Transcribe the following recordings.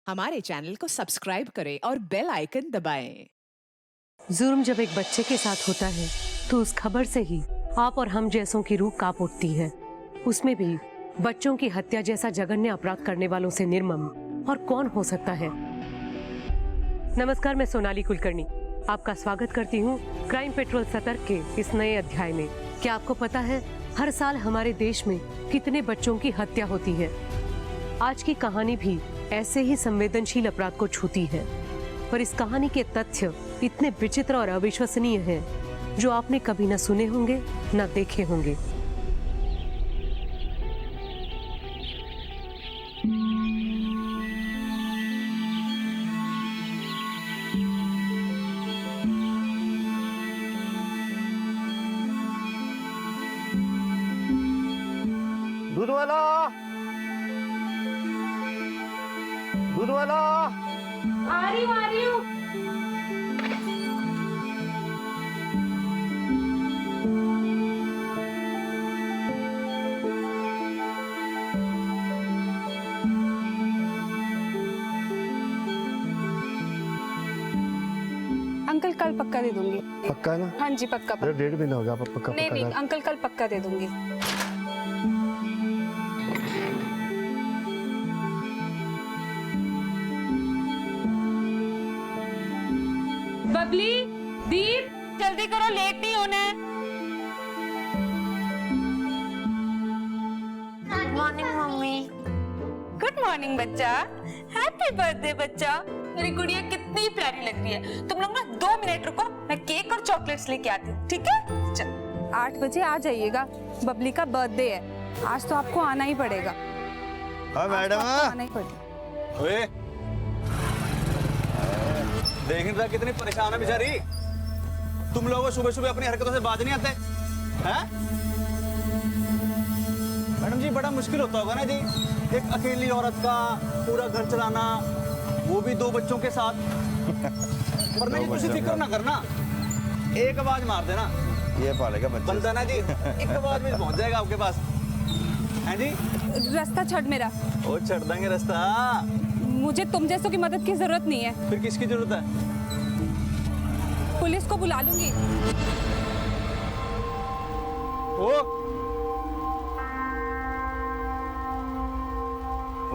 हमारे चैनल को सब्सक्राइब करें और बेल आइकन दबाएं। जुर्म जब एक बच्चे के साथ होता है तो उस खबर से ही आप और हम जैसों की रूह कांप उठती है। उसमें भी बच्चों की हत्या जैसा जघन्य अपराध करने वालों से निर्मम और कौन हो सकता है। नमस्कार, मैं सोनाली कुलकर्णी आपका स्वागत करती हूँ क्राइम पेट्रोल सतर्क के इस नए अध्याय में। क्या आपको पता है हर साल हमारे देश में कितने बच्चों की हत्या होती है? आज की कहानी भी ऐसे ही संवेदनशील अपराध को छूती है, पर इस कहानी के तथ्य इतने विचित्र और अविश्वसनीय हैं जो आपने कभी न सुने होंगे न देखे होंगे। दूध वाला, दूध वाला। आ रही हूँ। अंकल कल पक्का दे दूंगी। पक्का है ना? हाँ जी पक्का। अरे 1.5 महीना हो गया, पक्का नहीं नहीं अंकल कल पक्का दे दूंगी। बबली, दीप, जल्दी करो, लेट नहीं होना है। Good morning mummy. Good morning बच्चा। हैप्पी बर्थडे बच्चा। मेरी गुड़िया कितनी प्यारी लग रही है। तुम लोग ना 2 मिनट रुको, मैं केक और चॉकलेट्स लेके आती हूँ, ठीक है? चल 8 बजे आ जाइएगा, बबली का बर्थडे है। आज तो आपको आना ही पड़ेगा। हाँ मैडम, आना ही पड़ेगा। ओए, देख नहीं रहा कितनी परेशान है बेचारी। तुम लोगों सुबह सुबह अपनी हरकतों से बाज नहीं आते हैं? मैडम जी बड़ा मुश्किल होता होगा ना जी, एक अकेली औरत का पूरा घर चलाना, वो भी 2 बच्चों के साथ। पर नहीं, तुझे फिक्र ना करना, एक आवाज मार देना, ये पालेगा बच्चा। बनता ना जी, एक आवाज में पहुंच जाएगा आपके पास। हैं जी? रास्ता छोड़ मेरा। ओ छोड़ देंगे रास्ता। मुझे तुम जैसों की मदद की जरूरत नहीं है। फिर किसकी जरूरत है? पुलिस को बुला लूंगी। ओ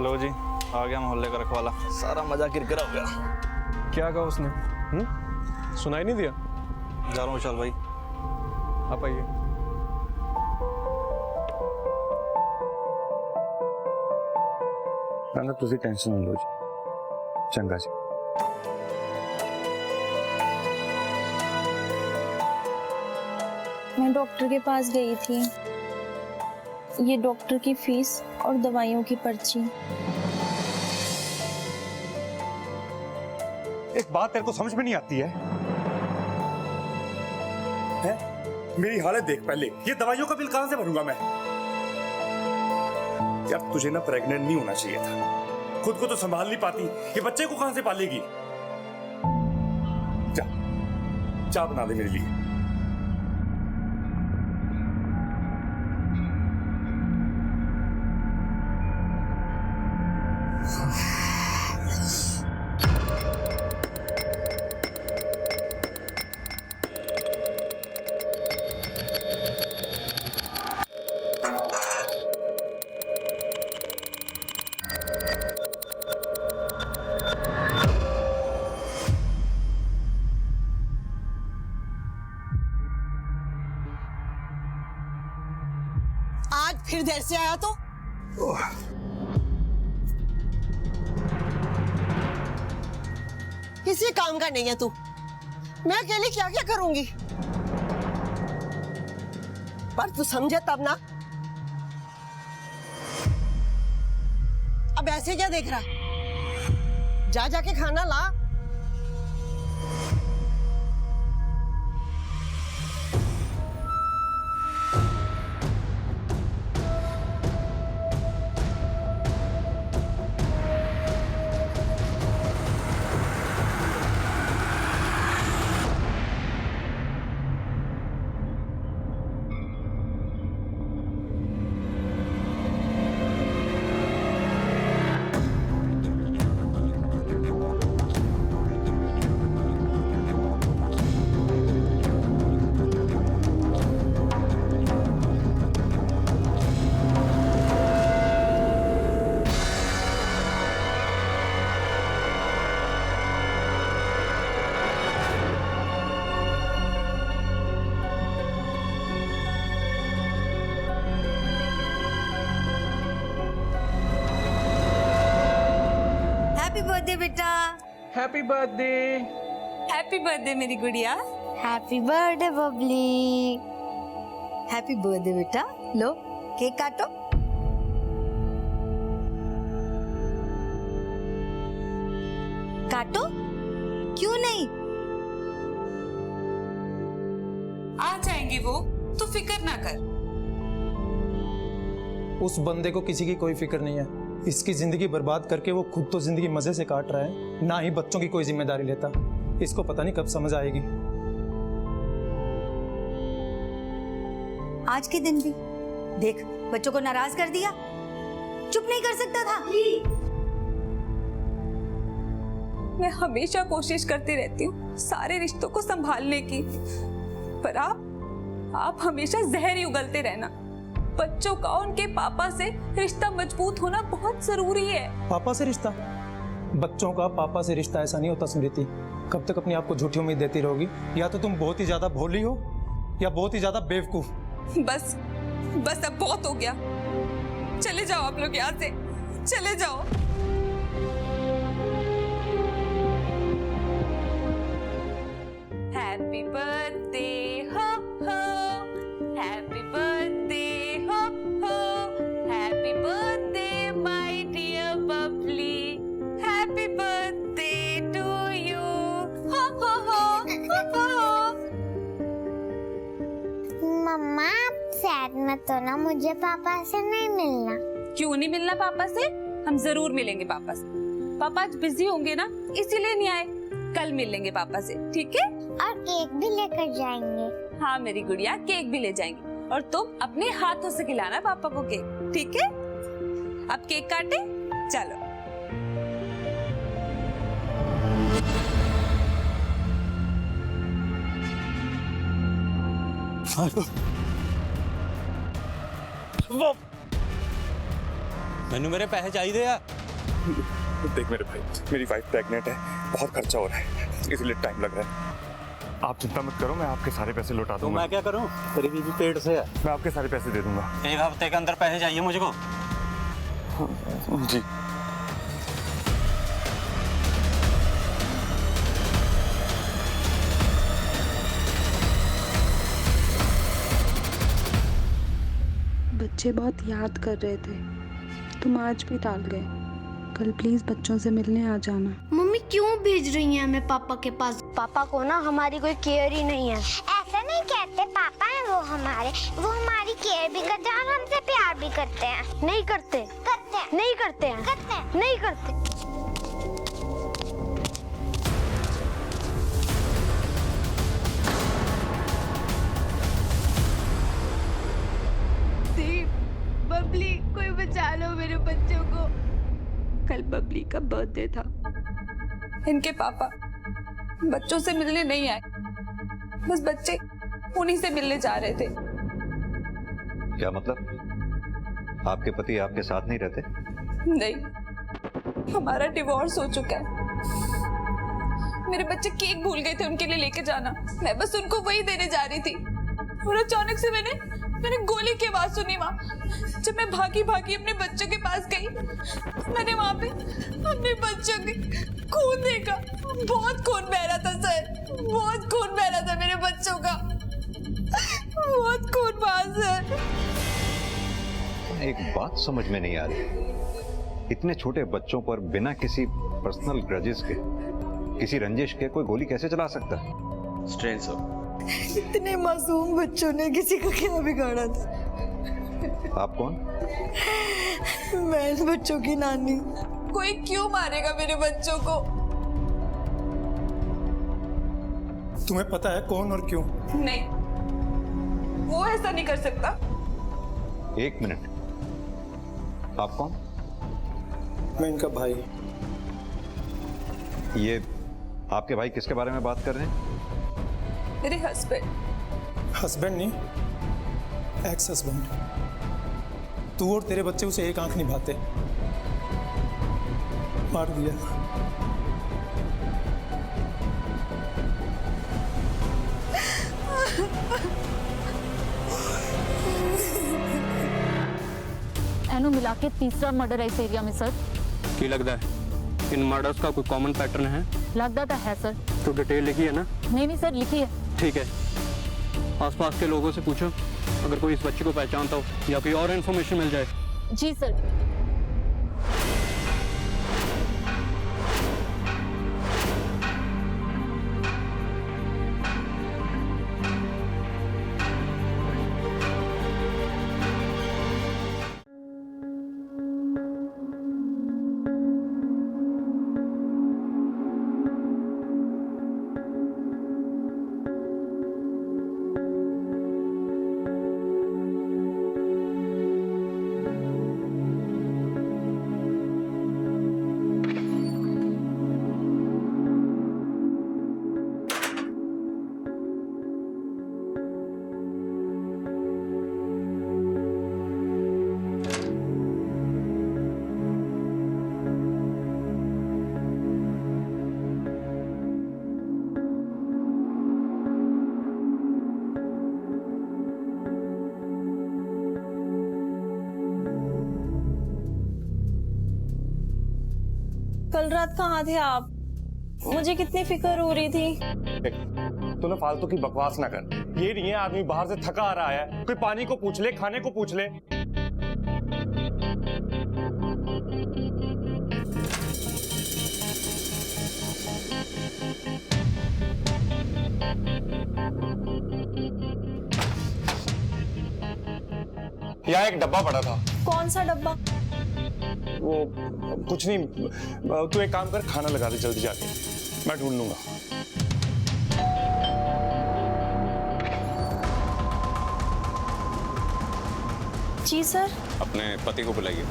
लो जी, आ गया मोहल्ले का रखवाला। सारा मजा किरकिरा हो गया। क्या कहा उसने? सुनाई नहीं दिया? जा रहा हूँ विशाल भाई। आप आइए। ना तुझे टेंशन नहीं लो जी, चंगा जी। मैं डॉक्टर के पास गई थी। ये डॉक्टर की फीस और दवाइयों की पर्ची। एक बात तेरे को समझ में नहीं आती है? मेरी हालत देख पहले, ये दवाइयों का बिल कहां से भरूंगा मैं? यार तुझे ना प्रेग्नेंट नहीं होना चाहिए था, खुद को तो संभाल नहीं पाती, ये बच्चे को कहां से पालेगी? चाय बना दे मेरे लिए। आज फिर देर से आया तो? किसी काम का नहीं है तू। मैं अकेली क्या क्या करूंगी? पर तू समझे तब ना। अब ऐसे क्या देख रहा? जा जाके खाना ला। बर्थडे बेटा। Happy birthday. हैप्पी बर्थडे मेरी गुड़िया। Happy birthday Babli. Happy birthday बेटा। लो केक काटो। काटो, क्यों नहीं? आ जाएंगे वो, तो फिक्र ना कर। उस बंदे को किसी की कोई फिक्र नहीं है। इसकी जिंदगी बर्बाद करके वो खुद तो जिंदगी मजे से काट रहा है, ना ही बच्चों की कोई जिम्मेदारी लेता। इसको पता नहीं कब समझ आएगी। आज के दिन भी देख बच्चों को नाराज कर दिया। चुप नहीं कर सकता था। मैं हमेशा कोशिश करती रहती हूँ सारे रिश्तों को संभालने की, पर आप हमेशा जहर ही उगलते रहना। बच्चों का उनके पापा से रिश्ता मजबूत होना बहुत जरूरी है। पापा से रिश्ता? बच्चों का पापा से रिश्ता ऐसा नहीं होता स्मृति। कब तक अपने आप को झूठी उम्मीद देती रहोगी? या तो तुम बहुत ही ज्यादा भोली हो या बहुत ही ज्यादा बेवकूफ। बस अब बहुत हो गया। चले जाओ आप लोग यहाँ से, चले जाओ। हैप्पी बर्थडे हो हो, हैप्पी बर्थडे हो हो, happy birthday my dear Babli, happy birthday to you. हो हो हो। मम्मा सैड मत हो ना, मुझे पापा से नहीं मिलना। क्यों नहीं मिलना पापा से? हम जरूर मिलेंगे पापा से। पापा आज बिजी होंगे ना, इसीलिए नहीं आए। कल मिलेंगे पापा से, ठीक है? और केक भी लेकर जाएंगे। हाँ मेरी गुड़िया, केक भी ले जाएंगे और तुम अपने हाथों से खिलाना पापा को केक, ठीक है? अब केक काटे, चलो। मैनू मेरे पैसे चाहिए आ। देख मेरे भाई, मेरी वाइफ प्रेग्नेंट है, बहुत खर्चा हो रहा है, इसलिए टाइम लग रहा है। आप चिंता मत करो, मैं आपके सारे पैसे लौटा तो दूंगा। मैं क्या करूं? तेरी बीवी पेट से है। मैं आपके सारे पैसे दे दूंगा। एक हफ्ते के अंदर पैसे चाहिए मुझको। जी। बच्चे बहुत याद कर रहे थे, तुम आज भी टाल गए। कल प्लीज बच्चों से मिलने आ जाना। मम्मी क्यों भेज रही हैं हमें पापा के पास? पापा को ना हमारी कोई केयर ही नहीं है। ऐसा नहीं कहते, पापा है वो हमारी केयर भी करते हैं और हमसे प्यार भी करते हैं। नहीं करते। करते हैं। नहीं करते हैं। करते हैं। नहीं करते। बबली, कोई बचा लो मेरे बच्चों को। कल बबली का बर्थडे था। इनके पापा बच्चों से मिलने नहीं आए, बस बच्चे उन्हीं से मिलने जा रहे थे। क्या मतलब? आपके पति आपके साथ नहीं रहते? नहीं, हमारा डिवोर्स हो चुका है। मेरे बच्चे केक भूल गए थे उनके लिए लेके जाना, मैं बस उनको वही देने जा रही थी और अचानक से मैंने गोली की आवाज सुनी। वहां जब मैं भागी अपने बच्चों के पास गई, मैंने वहां पे अपने बच्चों के खून देखा। बहुत खून बह रहा था सर, बहुत खून बह रहा था मेरे बच्चों का, बहुत खून बहा सर। एक बात समझ में नहीं आ रही, इतने छोटे बच्चों पर बिना किसी पर्सनल ग्रजेस के, किसी रंजिश के कोई गोली कैसे चला सकता है? Strain sir. इतने मासूम बच्चों ने किसी का क्या बिगाड़ा था? आप कौन? मैं इन बच्चों की नानी। कोई क्यों मारेगा मेरे बच्चों को? तुम्हें पता है कौन और क्यों? नहीं, वो ऐसा नहीं कर सकता। एक मिनट, आप कौन? मैं इनका भाई। ये आपके भाई किसके बारे में बात कर रहे हैं? मेरे हस्बैंड। हस्बैंड नहीं, एक्स हस्बैंड। तू और तेरे बच्चे उसे एक आंख निभाते, मार दिया। एनू मिला के तीसरा मर्डर है इस एरिया में सर। की लगता है? इन मर्डर्स का कोई कॉमन पैटर्न है? लगता तो है सर। तो डिटेल लिखी है ना? नहीं सर, लिखी है। ठीक है, आसपास के लोगों से पूछो, अगर कोई इस बच्चे को पहचानता हो या कोई और इन्फॉर्मेशन मिल जाए। जी सर। कल रात कहाँ थे आप? मुझे कितनी फिक्र हो रही थी। तूने फालतू की बकवास ना कर। ये नहीं है आदमी बाहर से थका आ रहा है, कोई पानी को पूछ ले, खाने को पूछ ले। यहाँ एक डब्बा पड़ा था। कौन सा डब्बा? वो कुछ नहीं, तू एक काम कर, खाना लगा दे जल्दी जाके, मैं ढूंढ लूंगा। जी सर। अपने पति को बुलाइए।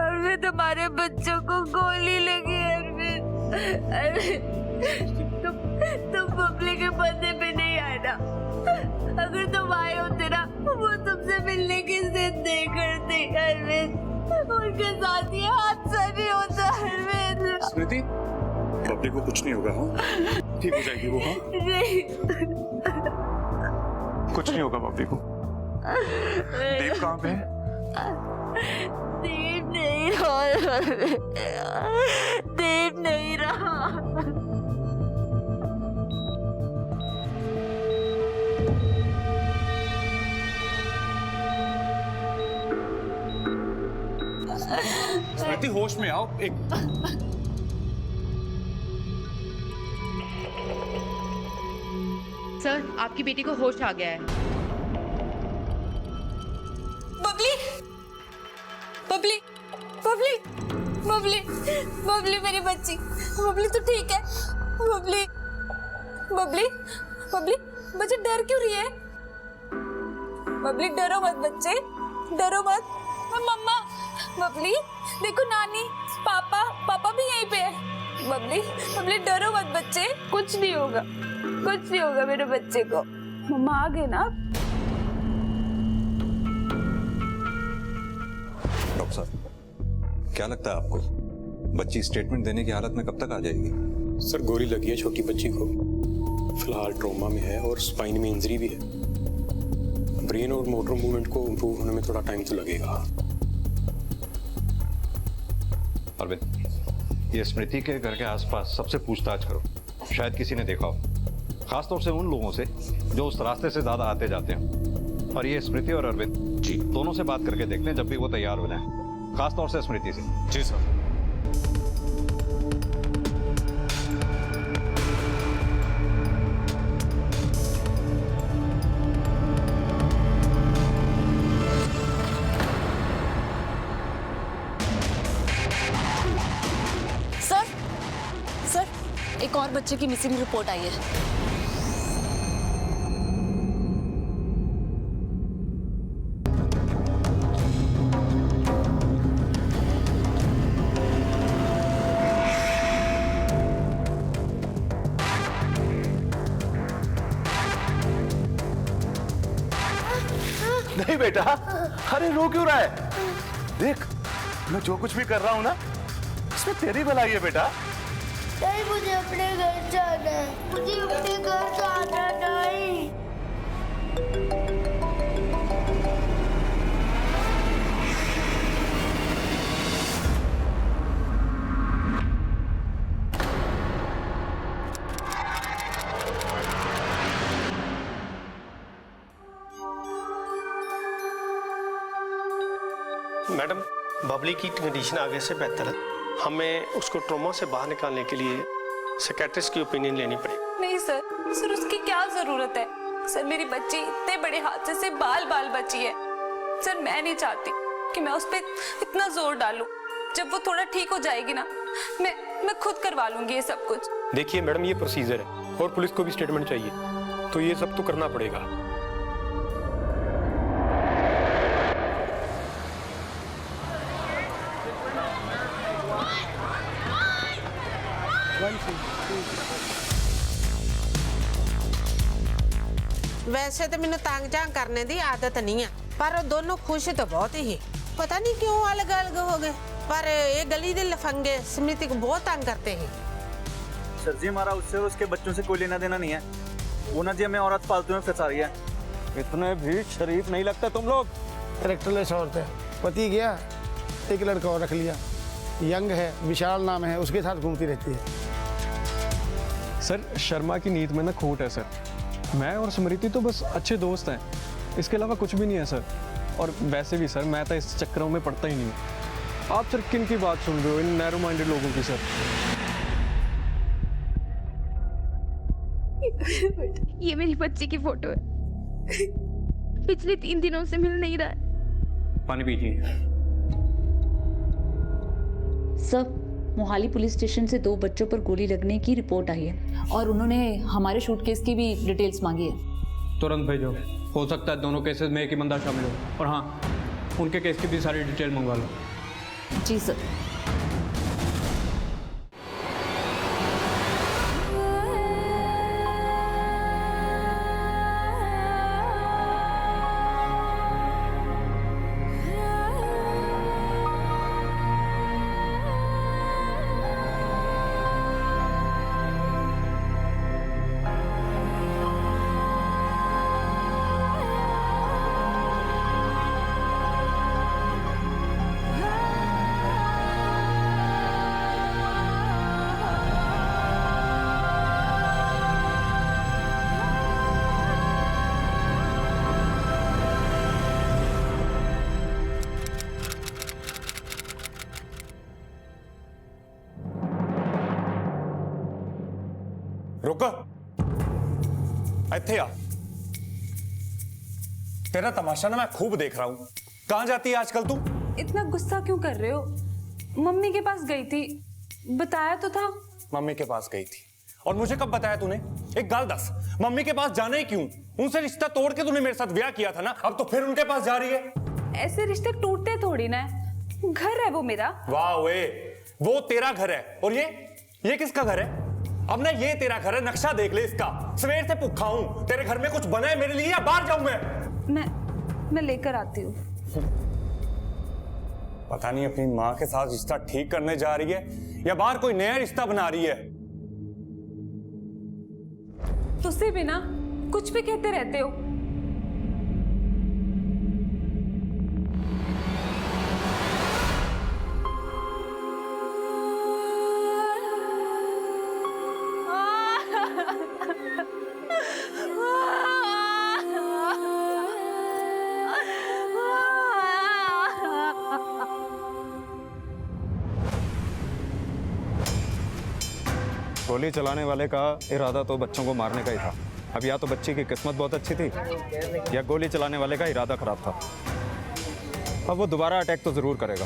अरविंद, हमारे बच्चों को गोली लगी। अरविंद, तुम बबली के बदले पे नहीं आए ना। अगर तुम आए होते ना, वो तुमसे मिलने की जिद नहीं करते। अरविंद, उनके साथ ये हादसा नहीं होता। अरविंद। स्मृति, बबली को कुछ नहीं होगा। हाँ, ठीक हो जाएगी वो। हाँ, नहीं, कुछ नहीं होगा बबली को। देव कहाँ पे है? देव नहीं रहा। देव नहीं रहा। स्मृति, होश में आओ। एक सर, आपकी बेटी को होश आ गया है। बबली, बबली, बबली, बबली, बबली मेरी बच्ची। बबली तो ठीक है। बबली, बबली, बबली, बच्चे डर क्यों रही है? बबली डरो मत बच्चे, डरो मत। मम्मा, बबली देखो, नानी, पापा, पापा भी यहीं पे है। बबली, बबली डरो मत बच्चे, कुछ नहीं होगा, कुछ नहीं होगा मेरे बच्चे को। मम्मा आ गए ना। डॉक्टर साहब, क्या लगता है आपको बच्ची स्टेटमेंट देने की हालत में कब तक आ जाएगी? सर, गोली लगी है छोटी बच्ची को, फिलहाल ट्रॉमा में है और स्पाइन में इंजरी भी है। ब्रेन और मोटर मूवमेंट को इम्प्रूव होने में थोड़ा टाइम तो लगेगा। अरविंद, ये स्मृति के घर के आसपास सबसे पूछताछ करो, शायद किसी ने देखा हो, खासतौर से उन लोगों से जो उस रास्ते से ज्यादा आते जाते हैं। और ये स्मृति और अरविंद जी दोनों से बात करके देखते हैं जब भी वो तैयार हो जाए, खासतौर से स्मृति से। जी सर। सर, एक और बच्चे की मिसिंग रिपोर्ट आई है। नहीं बेटा, अरे रो क्यों रहा है? देख, मैं जो कुछ भी कर रहा हूँ ना, इसमें तेरी भलाई है बेटा। नहीं, मुझे अपने घर जाना है, मुझे अपने घर जाना नहीं। मैडम, बबली की कंडीशन आगे से बेहतर है, हमें उसको ट्रॉमा से बाहर निकालने के लिए साइकियाट्रिस्ट की ओपिनियन लेनी पड़ेगी। नहीं सर उसकी क्या जरूरत है? सर मेरी बच्ची इतने बड़े हादसे से बाल बाल बची है। सर मैं नहीं चाहती कि मैं उस पर इतना जोर डालूं। जब वो थोड़ा ठीक हो जाएगी ना, मैं खुद करवा लूंगी ये सब कुछ। देखिए मैडम, ये प्रोसीजर है और पुलिस को भी स्टेटमेंट चाहिए, तो ये सब तो करना पड़ेगा। वैसे तो मैंने तंग जांग करने की आदत नहीं है, पर वो दोनों खुश तो बहुत ही, पता नहीं क्यों अलग अलग हो गए। पर ये गली के लफंगे स्मृति को बहुत तंग करते हैं। सर जी, हमारा उससे और उसके बच्चों से कोई लेना देना नहीं है। वो ना जी हमें औरत फालतू में फंसा रही है। इतने भी शरीफ नहीं लगते तुम लोग। कैरेक्टरलेस औरत है, पति गया, एक लड़का और रख लिया, यंग है, विशाल नाम है, उसके साथ घूमती रहती है। सर शर्मा की नीयत में ना खोट है सर। मैं और स्मृति तो बस अच्छे दोस्त हैं, इसके अलावा कुछ भी नहीं है सर। और वैसे भी सर मैं तो इस चक्करों में पड़ता ही नहीं हूँ। आप सर किन की बात सुन रहे हो? इन नैरो माइंडेड लोगों की सर। ये मेरी बच्ची की फोटो है, पिछले 3 दिनों से मिल नहीं रहा है। पानी पीजिए। सर मोहाली पुलिस स्टेशन से 2 बच्चों पर गोली लगने की रिपोर्ट आई है और उन्होंने हमारे शूटकेस की भी डिटेल्स मांगी है। तुरंत भेजो, हो सकता है दोनों केसेस में एक ही बंदा शामिल हो। और हाँ, उनके केस की भी सारी डिटेल मंगवा लो। जी सर। रुको, इत्थे आ। तेरा तमाशा ना मैं खूब देख रहा हूं। कहां जाती है आजकल तू? इतना गुस्सा क्यों कर रहे हो? मम्मी के पास गई थी, बताया तो था। मम्मी के पास गई थी और मुझे कब बताया तूने? एक गाल दस, मम्मी के पास जाना ही क्यों? उनसे रिश्ता तोड़ के तूने मेरे साथ ब्याह किया था ना, अब तो फिर उनके पास जा रही है। ऐसे रिश्ते टूटते थोड़ी ना है, घर है वो मेरा। वाह वे, वो तेरा घर है और ये किसका घर है? अब ना ये तेरा घर है, नक्शा देख ले इसका। सवेर से भूखा हूं, तेरे घर में कुछ बना है मेरे लिए या बाहर जाऊं मैं लेकर आती हूँ। पता नहीं अपनी माँ के साथ रिश्ता ठीक करने जा रही है या बाहर कोई नया रिश्ता बना रही है। तुझसे भी ना कुछ भी कहते रहते हो। गोली चलाने वाले का इरादा तो बच्चों को मारने का ही था। अब या तो बच्ची की किस्मत बहुत अच्छी थी या गोली चलाने वाले का इरादा खराब था। अब वो दोबारा अटैक तो ज़रूर करेगा।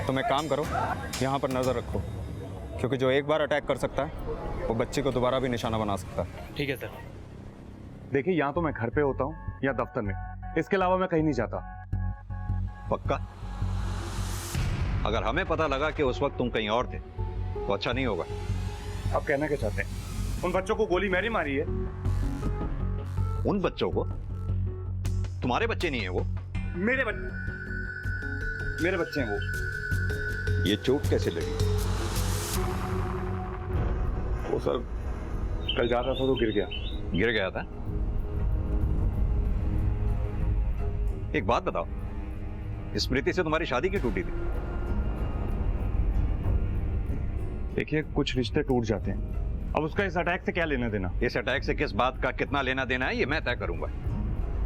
तुम एक काम करो, यहाँ पर नज़र रखो, क्योंकि जो एक बार अटैक कर सकता है वो बच्ची को दोबारा भी निशाना बना सकता है। ठीक है सर। देखिए, या तो मैं घर पे होता हूँ या दफ्तर में, इसके अलावा मैं कहीं नहीं जाता। पक्का? अगर हमें पता लगा कि उस वक्त तुम कहीं और थे तो अच्छा नहीं होगा। आप कहना क्या चाहते हैं? उन बच्चों को गोली मैंने मारी है। उन बच्चों को? तुम्हारे बच्चे नहीं है वो। मेरे बच्चे हैं वो। ये चोट कैसे लगी? वो सर कल जा रहा था तो गिर गया था। एक बात बताओ, स्मृति से तुम्हारी शादी क्यों टूटी थी? देखिए, कुछ रिश्ते टूट जाते हैं, अब उसका इस अटैक से क्या लेना देना? इस अटैक से किस बात का कितना लेना देना है ये मैं तय करूंगा।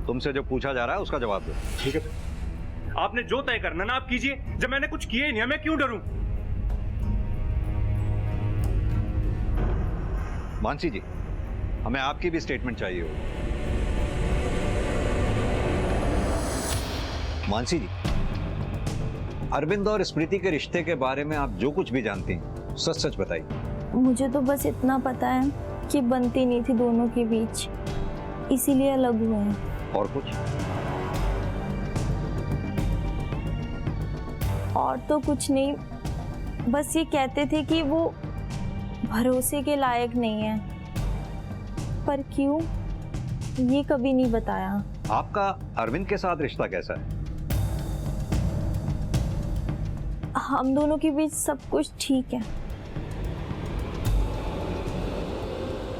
तुमसे जो पूछा जा रहा है उसका जवाब दो। ठीक है, आपने जो तय करना ना आप कीजिए। जब मैंने कुछ किया ही नहीं, मैं क्यों डरूं? मानसी जी, हमें आपकी भी स्टेटमेंट चाहिए होगी। मानसी जी, अरविंद और स्मृति के रिश्ते के बारे में आप जो कुछ भी जानती हैं सच सच बताइए। मुझे तो बस इतना पता है कि बनती नहीं थी दोनों के बीच, इसीलिए अलग हुए हैं। और कुछ? और तो कुछ नहीं, बस ये कहते थे कि वो भरोसे के लायक नहीं है, पर क्यों ये कभी नहीं बताया। आपका अरविंद के साथ रिश्ता कैसा है? हम दोनों के बीच सब कुछ ठीक है।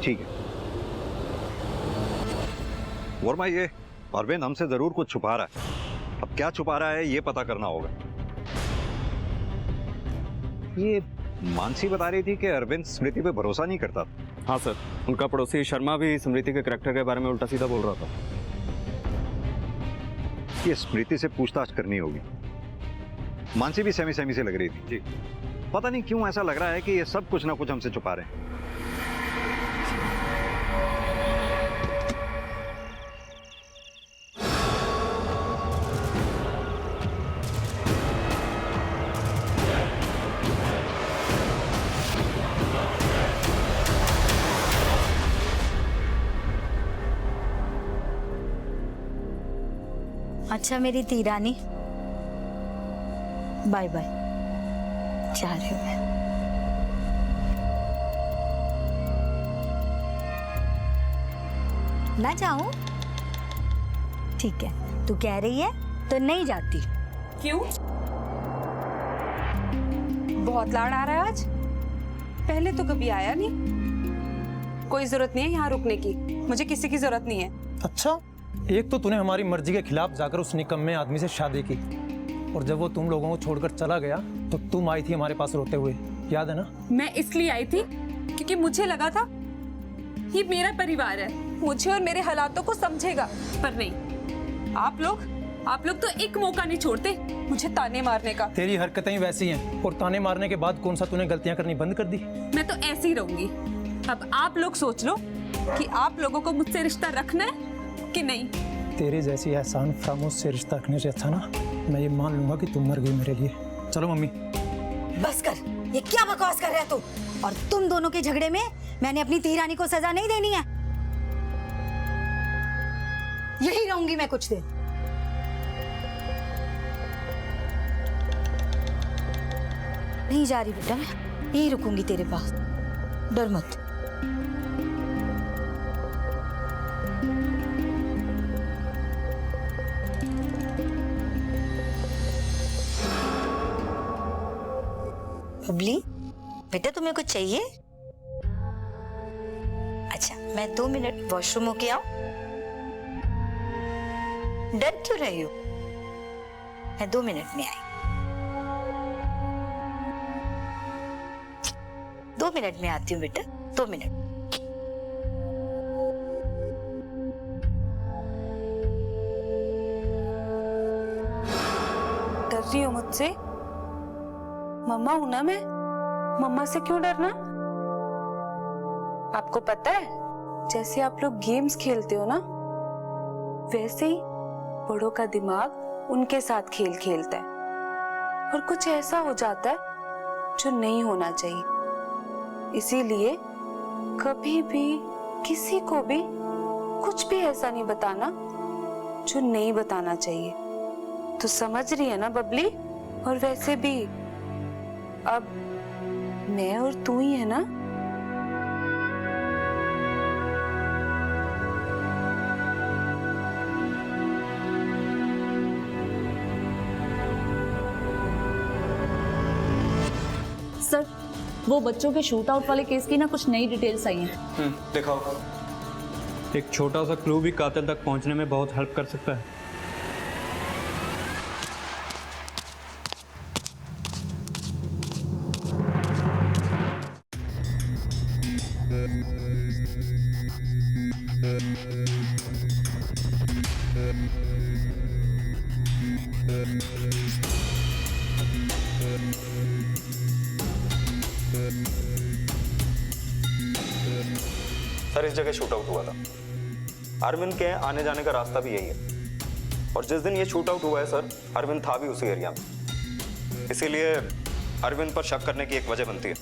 ठीक है। वर्मा, ये अरविंद हमसे जरूर कुछ छुपा रहा है। अब क्या छुपा रहा है ये पता करना होगा। ये मानसी बता रही थी कि अरविंद स्मृति पे भरोसा नहीं करता। हाँ सर, उनका पड़ोसी शर्मा भी स्मृति के करैक्टर के बारे में उल्टा सीधा बोल रहा था। ये स्मृति से पूछताछ करनी होगी। मानसी भी सेमी से लग रही थी जी। पता नहीं क्यों ऐसा लग रहा है कि ये सब कुछ ना कुछ हमसे छुपा रहे हैं। अच्छा मेरी तीरानी, बाय बाय, जा रही हूँ मैं। ना जाऊं? ठीक है, तू कह रही है तो नहीं जाती। क्यों? बहुत लाड़ आ रहा है आज? पहले तो कभी आया नहीं। कोई जरूरत नहीं है यहाँ रुकने की, मुझे किसी की जरूरत नहीं है। अच्छा, एक तो तूने हमारी मर्जी के खिलाफ जाकर उस निकम्मे आदमी से शादी की, और जब वो तुम लोगों को छोड़कर चला गया तो तुम आई थी हमारे पास रोते हुए, याद है ना? मैं इसलिए आई थी क्योंकि मुझे लगा था ये मेरा परिवार है, मुझे और मेरे हालातों को समझेगा, पर नहीं। आप लोग तो एक मौका नहीं छोड़ते मुझे ताने मारने का। तेरी हरकतें वैसी हैं, और ताने मारने के बाद कौन सा तूने गलतियां करनी बंद कर दी? मैं तो ऐसी ही रहूंगी। अब आप लोग सोच लो कि आप लोगों को मुझसे रिश्ता रखना है कि नहीं। तेरे जैसी एहसान फरामोश से रिश्ता रखने से अच्छा ना मैं ये मान लूंगा कि तुम मर गई मेरे लिए। चलो मम्मी। बस कर, ये क्या बकवास कर रहा है तू? और तुम दोनों के झगड़े में मैंने अपनी तीरानी को सजा नहीं देनी है। यही रहूंगी मैं कुछ दिन। नहीं जा रही बेटा, मैं यही रुकूंगी तेरे पास, डर मत। बबली बेटा, तुम्हें कुछ चाहिए? अच्छा, मैं 2 मिनट वॉशरूम होके आऊं? डर क्यों रही हो? मैं 2 मिनट में आई। 2 मिनट में आती हूँ बेटा, 2 मिनट। डर रही हो मुझसे? मम्मा हूं ना मैं, मम्मा से क्यों डरना? आपको पता है, जैसे आप लोग गेम्स खेलते हो ना, वैसे ही बड़ों का दिमाग उनके साथ खेल खेलता है, और कुछ ऐसा हो जाता है जो नहीं होना चाहिए। इसीलिए कभी भी किसी को भी कुछ भी ऐसा नहीं बताना जो नहीं बताना चाहिए। तो समझ रही है ना बबली? और वैसे भी अब मैं और तू ही है ना? वो बच्चों के शूट आउट वाले केस की ना कुछ नई डिटेल्स आई हैं। दिखाओ। एक छोटा सा क्लू भी कातिल तक पहुंचने में बहुत हेल्प कर सकता है। सर इस जगह शूट आउट हुआ था। अरविंद के आने जाने का रास्ता भी यही है और जिस दिन ये शूट आउट हुआ है सर, अरविंद था भी उसी एरिया में, इसीलिए अरविंद पर शक करने की एक वजह बनती है।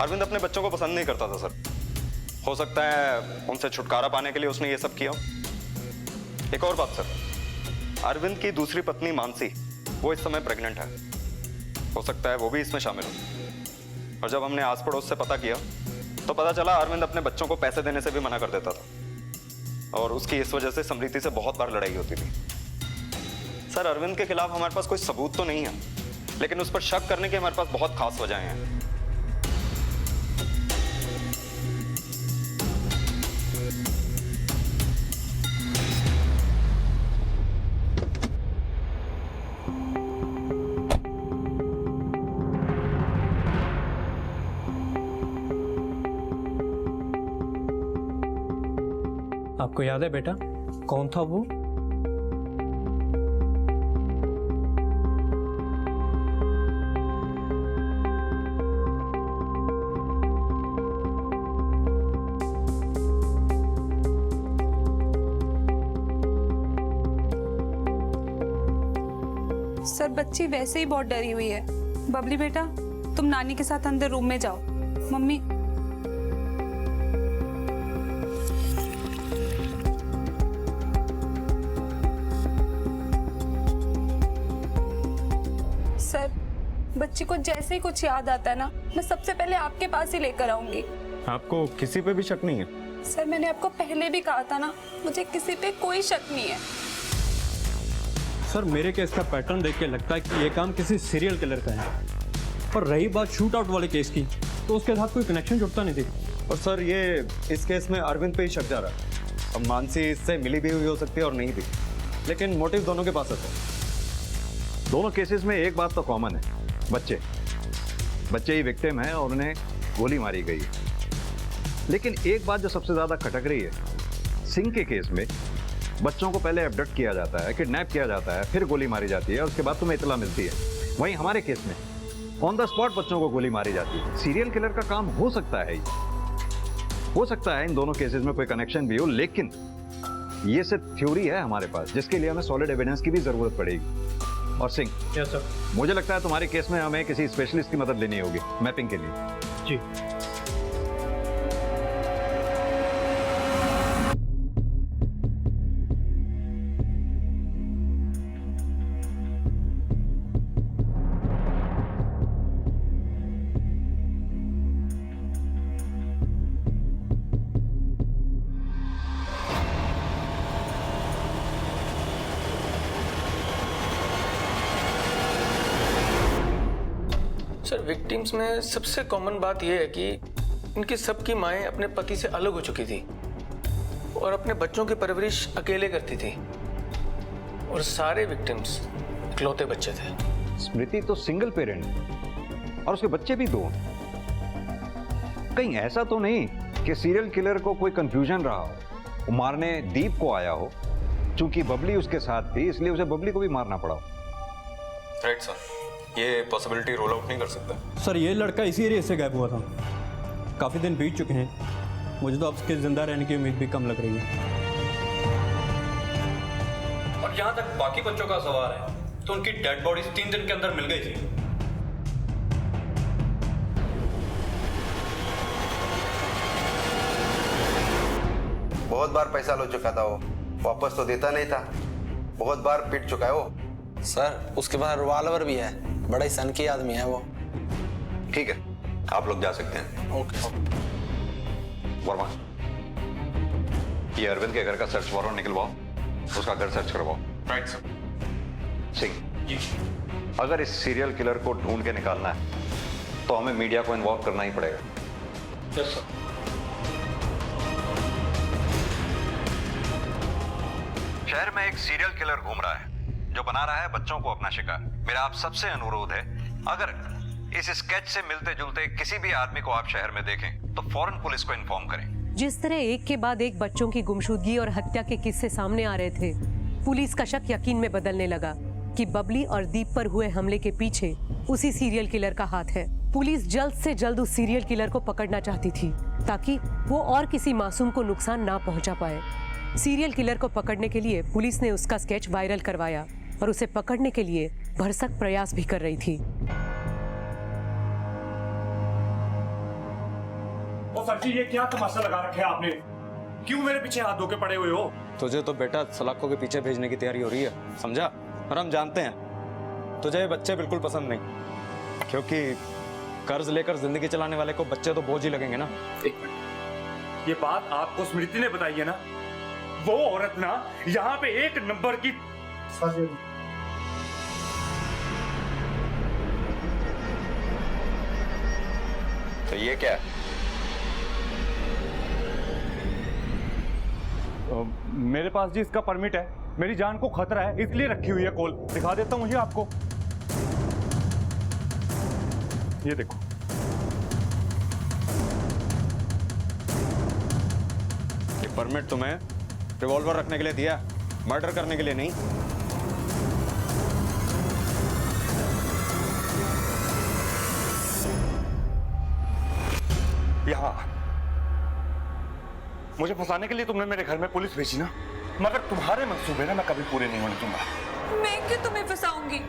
अरविंद अपने बच्चों को पसंद नहीं करता था सर, हो सकता है उनसे छुटकारा पाने के लिए उसने ये सब किया। एक और बात सर, अरविंद की दूसरी पत्नी मानसी वो इस समय प्रेग्नेंट है, हो सकता है वो भी इसमें शामिल हो। और जब हमने आस पड़ोस से पता किया तो पता चला अरविंद अपने बच्चों को पैसे देने से भी मना कर देता था और उसकी इस वजह से समृति से बहुत बार लड़ाई होती थी। सर अरविंद के खिलाफ हमारे पास कोई सबूत तो नहीं है, लेकिन उस पर शक करने की हमारे पास बहुत खास वजहें हैं। आपको याद है बेटा कौन था वो? सर बच्ची वैसे ही बहुत डरी हुई है। बबली बेटा तुम नानी के साथ अंदर रूम में जाओ। मम्मी सर बच्ची को जैसे ही कुछ याद आता है ना, मैं सबसे पहले आपके पास ही लेकर आऊंगी। आपको किसी पे भी शक नहीं है? सर मैंने आपको पहले भी कहा था ना, मुझे किसी पे कोई शक नहीं है। सर मेरे केस का पैटर्न देख के लगता है कि ये काम किसी सीरियल किलर का है। और रही बात शूट आउट वाले केस की, तो उसके साथ कोई कनेक्शन जुड़ता नहीं थी। और सर ये इस केस में अरविंद पे ही शक जा रहा है। अब मानसी इससे मिली भी हुई हो सकती है और नहीं भी, लेकिन मोटिव दोनों के पास है। दोनों केसेस में एक बात तो कॉमन है, बच्चे ही विक्टिम हैं और उन्हें गोली मारी गई। लेकिन एक बात जो सबसे ज्यादा खटक रही है, सिंह के केस में बच्चों को पहले एब्डक्ट किया जाता है, किडनैप किया जाता है, फिर गोली मारी जाती है, उसके बाद तुम्हें इतला मिलती है। वहीं हमारे केस में ऑन द स्पॉट बच्चों को गोली मारी जाती है। सीरियल किलर का काम हो सकता है, हो सकता है इन दोनों केसेस में कोई कनेक्शन भी हो, लेकिन ये सिर्फ थ्योरी है हमारे पास, जिसके लिए हमें सॉलिड एविडेंस की भी जरूरत पड़ेगी। और सिंह, यस सर, मुझे लगता है तुम्हारे केस में हमें किसी स्पेशलिस्ट की मदद लेनी होगी मैपिंग के लिए। जी सर विक्टिम्स में सबसे कॉमन बात यह है कि इनकी सबकी माएँ अपने पति से अलग हो चुकी थी और अपने बच्चों की परवरिश अकेले करती थी और सारे विक्टिम्स इकलौते बच्चे थे। स्मृति तो सिंगल पेरेंट और उसके बच्चे भी 2। कहीं ऐसा तो नहीं कि सीरियल किलर को कोई कंफ्यूजन रहा हो, वो मारने दीप को आया हो, चूंकि बबली उसके साथ थी इसलिए उसे बबली को भी मारना पड़ा। राइट सर, ये पॉसिबिलिटी रोल आउट नहीं कर सकता। सर ये लड़का इसी एरिया से गायब हुआ था, काफी दिन बीत चुके हैं, मुझे तो अब उसके जिंदा रहने की उम्मीद भी कम लग रही है। और यहाँ तक बाकी बच्चों का सवाल है तो उनकी डेड बॉडीज 3 दिन के अंदर मिल गई थी। बहुत बार पैसा लो चुका था वो, वापस तो देता नहीं था, बहुत बार पिट चुका है वो। सर उसके पास रिवॉल्वर भी है, बड़ा ही सन की आदमी है वो। ठीक है, आप लोग जा सकते हैं। ओके। वर्मा, ये अरविंद के घर का सर्च वारंट निकलवाओ, उसका घर सर्च करवाओ। Right sir. सिंह, अगर इस सीरियल किलर को ढूंढ के निकालना है तो हमें मीडिया को इन्वॉल्व करना ही पड़ेगा। Yes sir. शहर में एक सीरियल किलर घूम रहा है जो बना रहा है बच्चों को अपना शिकार। मेरा आप सबसे अनुरोध है, अगर इस स्केच से मिलते जुलते किसी भी आदमी को आप शहर में देखें तो फौरन पुलिस को इन्फॉर्म करें। जिस तरह एक के बाद एक बच्चों की गुमशुदगी और हत्या के किस्से सामने आ रहे थे, पुलिस का शक यकीन में बदलने लगा कि बबली और दीप पर हुए हमले के पीछे उसी सीरियल किलर का हाथ है। पुलिस जल्द से जल्द उस सीरियल किलर को पकड़ना चाहती थी ताकि वो और किसी मासूम को नुकसान ना पहुंचा पाए। सीरियल किलर को पकड़ने के लिए पुलिस ने उसका स्केच वायरल करवाया और उसे पकड़ने के लिए भरसक प्रयास भी कर रही थी। ओ सर जी, ये क्या तमाशा लगा रखे आपने? क्यों मेरे पीछे हाथ धो के पड़े हुए हो? तुझे तो बेटा सलाखों के पीछे भेजने की तैयारी हो रही है, समझा? और हम जानते हैं तुझे ये बच्चे बिल्कुल पसंद नहीं, क्योंकि कर्ज लेकर जिंदगी चलाने वाले को बच्चे तो बोझ ही लगेंगे ना। एक मिनट, ये बात आपको स्मृति ने बताई है ना? वो औरत ना यहाँ पे एक नंबर की। तो ये क्या है? मेरे पास जी इसका परमिट है, मेरी जान को खतरा है इसलिए रखी हुई है कॉल। दिखा देता हूँ ये आपको, ये देखो। ये परमिट तुम्हें रिवॉल्वर रखने के लिए दिया, मर्डर करने के लिए नहीं। यहाँ मुझे फंसाने के लिए तुमने मेरे घर में पुलिस भेजी ना, मगर तुम्हारे मंसूबे ना मैं कभी पूरे नहीं होने दूंगा। मैं क्यों तुम्हें फंसाऊंगी?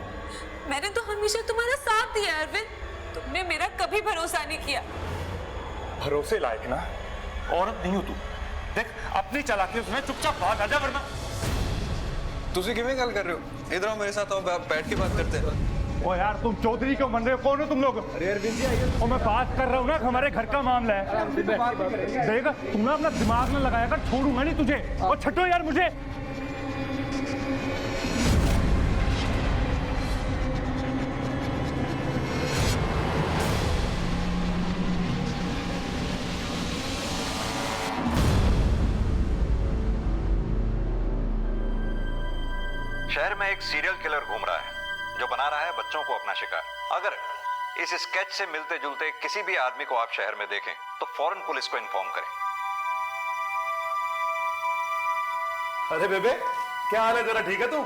मैंने तो हमेशा तुम्हारा साथ दिया अरविंद, तुमने मेरा कभी भरोसा नहीं किया। भरोसे लायक ना औरत नहीं हो तू। देख अपनी चालाकी उसमें चुपचाप भाग आजा, वरना। तुझे किਵੇਂ ਗੱਲ कर रहे हो? इधर आओ मेरे साथ, आओ बैठ के बात करते हैं। ओ यार, तुम चौधरी क्यों बन रहे हो? कौन हो तुम लोग? अरे अरविंद जी आइए। और मैं बात कर रहा हूँ ना, हमारे घर का मामला है। देखा तुमने अपना दिमाग में लगाया कर, छोड़ूंगा नहीं तुझे। और छठो यार मुझे। शहर में एक सीरियल किलर घूम रहा है जो बना रहा है बच्चों को अपना शिकार। अगर इस स्केच से मिलते जुलते किसी भी आदमी को आप शहर में देखें तो फौरन पुलिस को इन्फॉर्म करें। अरे बेबे, क्या हाल है? जरा ठीक है तू?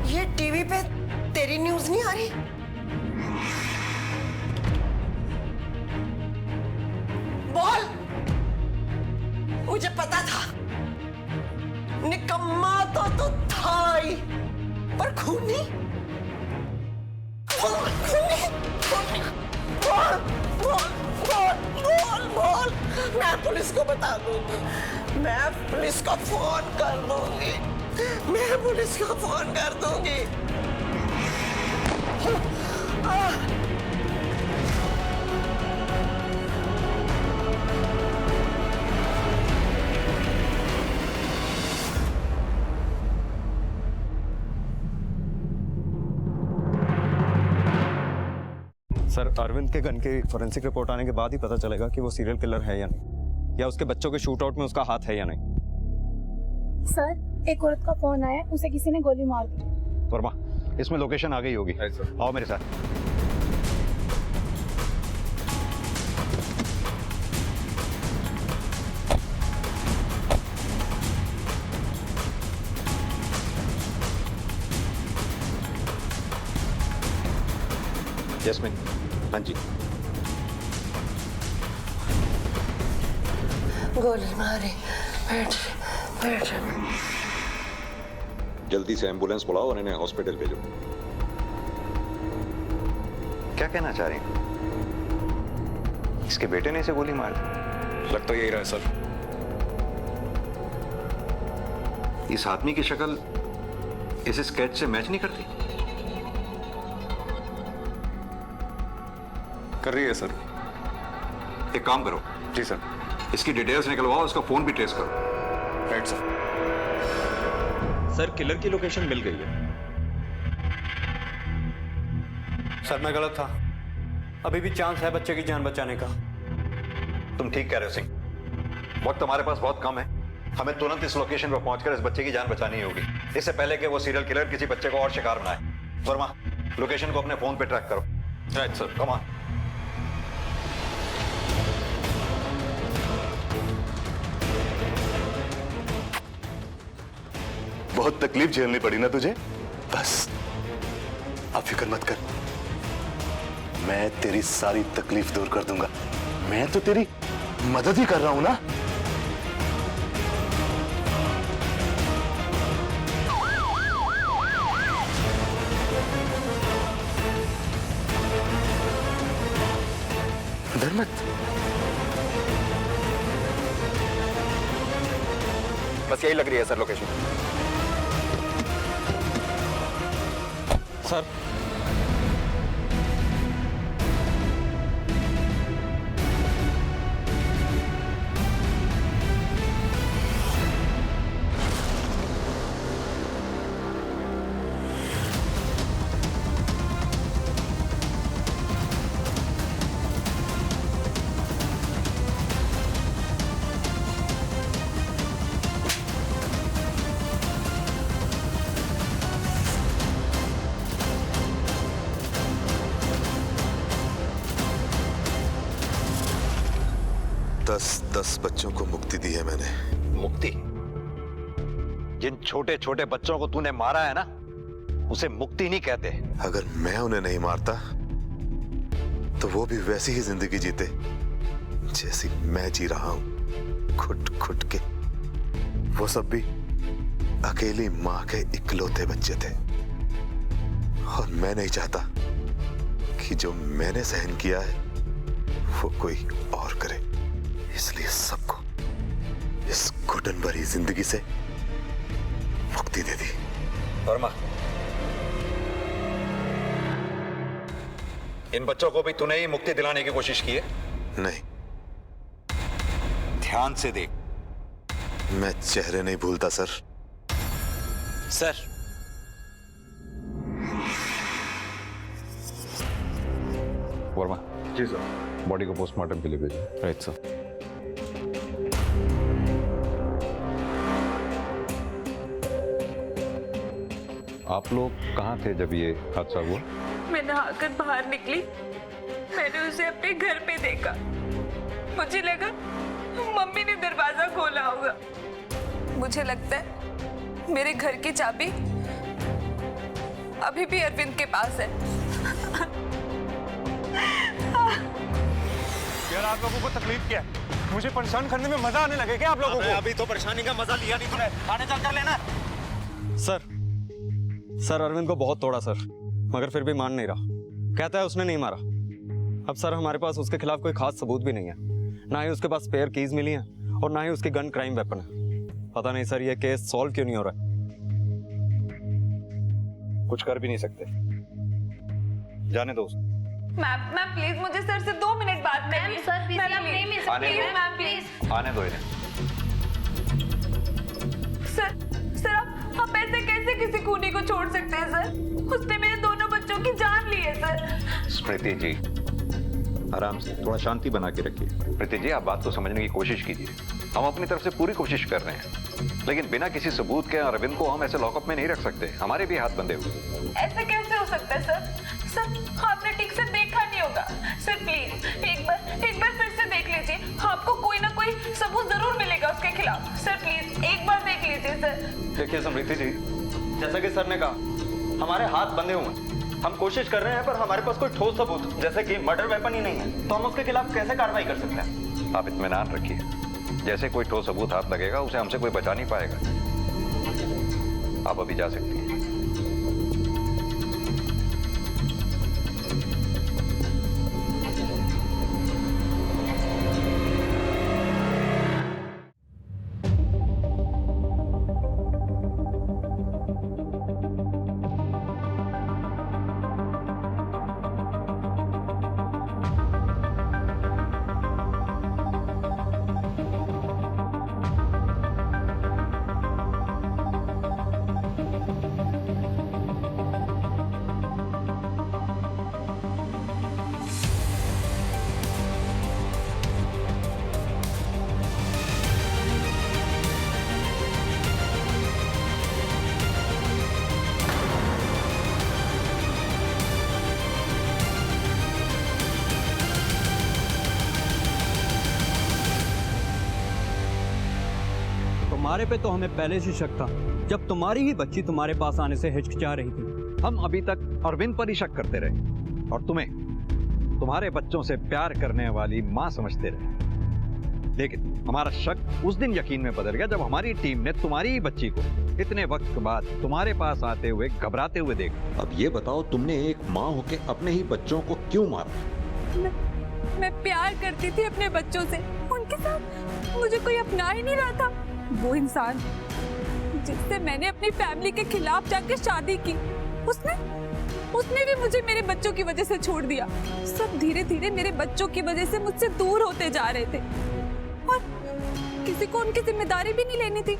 ये टीवी पे तेरी न्यूज नहीं आ रही? बोल, मुझे पता था। निकम्मा तो तू था ही, पर खूनी। बोल, मैं पुलिस को बता दूंगी, मैं पुलिस को फोन कर दूंगी, मैं पुलिस को फोन कर दूंगी। सर, अरविंद के गन की फोरेंसिक रिपोर्ट आने के बाद ही पता चलेगा कि वो सीरियल किलर है या नहीं, या उसके बच्चों के शूट आउट में उसका हाथ है या नहीं। सर, एक औरत का फोन आया, उसे किसी ने गोली मार दी। वर्मा, इसमें लोकेशन आ गई होगी। आओ मेरे साथ। जैस्मिन, हाँ जी। गोली मारी, बैठ। जल्दी से एम्बुलेंस बुलाओ और इन्हें हॉस्पिटल भेजो। क्या कहना चाह रही हैं? इसके बेटे ने इसे गोली मारी? लगता तो यही रहा है सर। इस आदमी की शक्ल इस स्केच से मैच नहीं करती? कर रही है सर। एक काम करो। जी सर। इसकी डिटेल्स निकलवाओ, उसका फोन भी ट्रेस करो। Right sir. सर, किलर की लोकेशन मिल गई है। सर, मैं गलत था। अभी भी चांस है बच्चे की जान बचाने का। तुम ठीक कह रहे हो सिंह, वक्त हमारे पास बहुत कम है। हमें तुरंत इस लोकेशन पर पहुंचकर इस बच्चे की जान बचानी होगी, इससे पहले कि वो सीरियल किलर किसी बच्चे को और शिकार बनाए। वर्मा, लोकेशन को अपने फोन पे ट्रैक करो। Right sir, come on. बहुत तकलीफ झेलनी पड़ी ना तुझे? बस अब फिक्र मत कर, मैं तेरी सारी तकलीफ दूर कर दूंगा। मैं तो तेरी मदद ही कर रहा हूं ना। डर मत। बस यही लग रही है सर लोकेशन। सर दस बच्चों को मुक्ति दी है मैंने। मुक्ति? जिन छोटे छोटे बच्चों को तूने मारा है ना, उसे मुक्ति नहीं कहते। अगर मैं उन्हें नहीं मारता तो वो भी वैसी ही जिंदगी जीते जैसी मैं जी रहा हूं, खुट खुट के। वो सब भी अकेली मां के इकलौते बच्चे थे, और मैं नहीं चाहता कि जो मैंने सहन किया है वो कोई और करे। इसलिए सबको इस घुटन भरी जिंदगी से मुक्ति दे दी। वर्मा, इन बच्चों को भी तूने ही मुक्ति दिलाने की कोशिश की है? नहीं। ध्यान से देख। मैं चेहरे नहीं भूलता सर। सर, वर्मा जी सर, बॉडी को पोस्टमार्टम के लिए भेजिए। Right sir. आप लोग कहाँ थे जब ये हादसा हुआ? मैं नहाकर बाहर निकली, मैंने उसे अपने घर पे देखा। मुझे लगा मम्मी ने दरवाजा खोला होगा। मुझे लगता है मेरे घर की चाबी अभी भी अरविंद के पास है। यार आप लोगों को तकलीफ क्या है? मुझे परेशान करने में मजा आने लगे क्या आप लोगों को? अभी तो परेशानी का मजा लिया नहीं तूने, थाने चल कर लेना। सर अरविंद को बहुत तोड़ा सर, मगर फिर भी मान नहीं रहा। कहता है उसने नहीं मारा। अब सर हमारे पास उसके खिलाफ कोई खास सबूत भी नहीं है, ना ही उसके पास स्पेयर कीज मिली हैं और ना ही उसकी गन क्राइम वेपन है। पता नहीं सर ये केस सॉल्व क्यों नहीं हो रहा है। कुछ कर भी नहीं सकते, जाने दो। मैम प्लीज मुझे सर से 2 मिनट बात करनी है। सर प्लीज मैम प्लीज आने दो इन्हें। सर आप ऐसे कैसे किसी खूनी को छोड़ सकते हैं सर? उसने मेरे दोनों बच्चों की जान ली है सर। स्मृति जी, आराम से, थोड़ा शांति बना के रखिए। स्मृति जी, आप बात को समझने की कोशिश कीजिए। हम अपनी तरफ से पूरी कोशिश कर रहे हैं, लेकिन बिना किसी सबूत के अरविंद को हम ऐसे लॉकअप में नहीं रख सकते। हमारे भी हाथ बंधे हुए। ऐसे कैसे हो सकता है सर आपने ठीक से देखा नहीं होगा। सर प्लीज एक बार फिर से देख लीजिए, आपको कोई ना कोई सबूत जरूर मिलेगा उसके खिलाफ। सर प्लीज एक बार देख लीजिए सर। देखिए समृति जी, जैसा कि सर ने कहा, हमारे हाथ बंधे हुए हैं। हम कोशिश कर रहे हैं, पर हमारे पास कोई ठोस सबूत जैसे कि मर्डर वेपन ही नहीं है, तो हम उसके खिलाफ कैसे कार्रवाई कर सकते हैं? आप इत्मीनान रखिए, जैसे कोई ठोस सबूत हाथ लगेगा उसे हमसे कोई बचा नहीं पाएगा। आप अभी जा सकती हैं। तुम्हारे पे तो हमें पहले से शक था, जब तुम्हारी ही बच्ची तुम्हारे पास आने से हिचकिचा रही थी। हम अभी तक अरविंद पर ही शक करते रहे और तुम्हें तुम्हारे बच्चों से प्यार करने वाली मां समझते रहे। लेकिन हमारा शक उस दिन यकीन में बदल गया जब हमारी टीम ने तुम्हारी ही बच्ची को इतने वक्त बाद तुम्हारे पास आते हुए घबराते हुए देखा। अब ये बताओ, तुमने एक माँ होके अपने ही बच्चों को क्यों मारा? मैं प्यार करती थी अपने बच्चों से, उनके साथ मुझे कोई अपना ही नहीं रहा था। वो इंसान जिससे मैंने अपनी फैमिली के खिलाफ जाकर शादी की, उसने भी मुझे मेरे बच्चों की वजह से छोड़ दिया। सब धीरे धीरे मेरे बच्चों की वजह से मुझसे दूर होते जा रहे थे और किसी को उनकी जिम्मेदारी भी नहीं लेनी थी।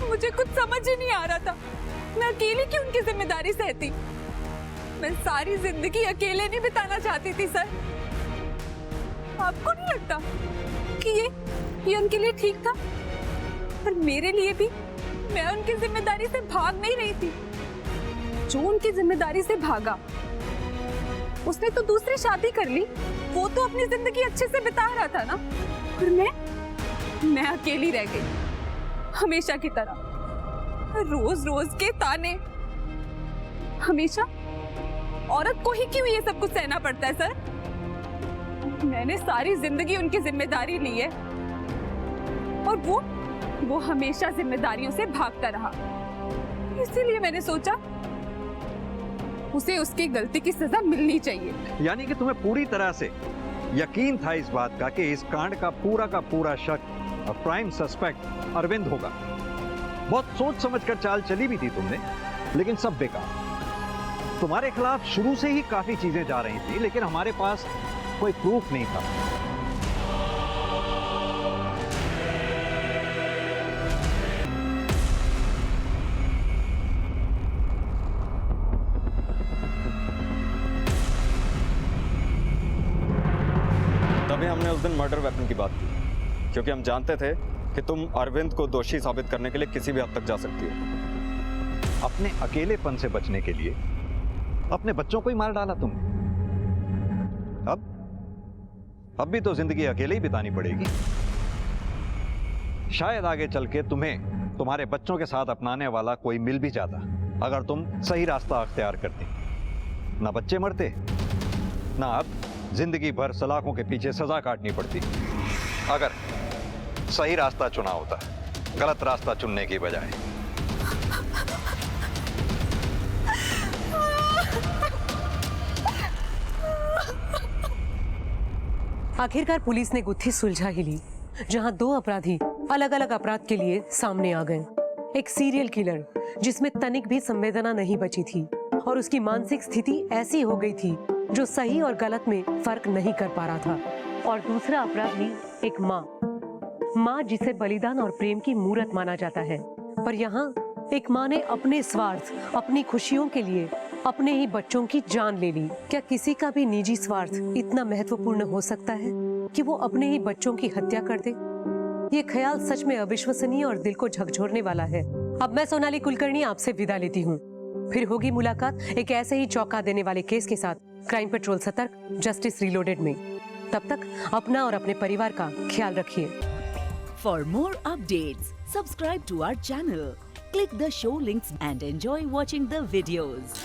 मुझे कुछ समझ ही नहीं आ रहा था, मैं अकेली क्यों उनकी जिम्मेदारी सहती। मैं सारी जिंदगी अकेले नहीं बिताना चाहती थी सर। आपको नहीं लगता कि ये उनके लिए ठीक था? पर मेरे लिए भी मैं उनकी जिम्मेदारी से भाग नहीं रही थी। जो उनकी जिम्मेदारी से भागा उसने तो दूसरी शादी कर ली, वो तो अपनी जिंदगी अच्छे से बिता रहा था ना। और मैं अकेली रह गई हमेशा की तरह। रोज रोज के ताने, हमेशा औरत को ही क्यों ये सब कुछ सहना पड़ता है सर? मैंने सारी जिंदगी उनकी जिम्मेदारी ली है और वो हमेशा जिम्मेदारियों से भागता रहा। इसीलिए मैंने सोचा उसे उसकी गलती की सजा मिलनी चाहिए। यानी कि तुम्हें पूरी तरह से यकीन था इस बात का कि इस कांड का पूरा शक और प्राइम सस्पेक्ट अरविंद होगा। बहुत सोच समझकर चाल चली भी थी तुमने, लेकिन सब बेकार। तुम्हारे खिलाफ शुरू से ही काफी चीजें जा रही थी, लेकिन हमारे पास कोई प्रूफ नहीं था। तभी हमने उस दिन मर्डर वेपन की बात की, क्योंकि हम जानते थे कि तुम अरविंद को दोषी साबित करने के लिए किसी भी हद तक जा सकती हो। अपने अकेलेपन से बचने के लिए अपने बच्चों को ही मार डाला तुमने। अब भी तो जिंदगी अकेले ही बितानी पड़ेगी। शायद आगे चल के तुम्हें तुम्हारे बच्चों के साथ अपनाने वाला कोई मिल भी जाता, अगर तुम सही रास्ता अख्तियार करती। ना बच्चे मरते, ना अब जिंदगी भर सलाखों के पीछे सजा काटनी पड़ती। अगर सही रास्ता चुना होता, गलत रास्ता चुनने की बजाय। आखिरकार पुलिस ने गुत्थी सुलझा ही ली, जहां दो अपराधी अलग अलग अपराध के लिए सामने आ गए। एक सीरियल किलर जिसमें तनिक भी संवेदना नहीं बची थी और उसकी मानसिक स्थिति ऐसी हो गई थी जो सही और गलत में फर्क नहीं कर पा रहा था। और दूसरा अपराधी एक माँ जिसे बलिदान और प्रेम की मूरत माना जाता है। पर यहाँ एक माँ ने अपने स्वार्थ, अपनी खुशियों के लिए अपने ही बच्चों की जान ले ली। क्या किसी का भी निजी स्वार्थ इतना महत्वपूर्ण हो सकता है कि वो अपने ही बच्चों की हत्या कर दे? ये ख्याल सच में अविश्वसनीय और दिल को झकझोरने वाला है। अब मैं सोनाली कुलकर्णी आपसे विदा लेती हूँ। फिर होगी मुलाकात एक ऐसे ही चौंका देने वाले केस के साथ क्राइम पेट्रोल सतर्क, जस्टिस रीलोडेड में। तब तक अपना और अपने परिवार का ख्याल रखिए। For more updates, subscribe to our channel, click the show links and enjoy watching the videos.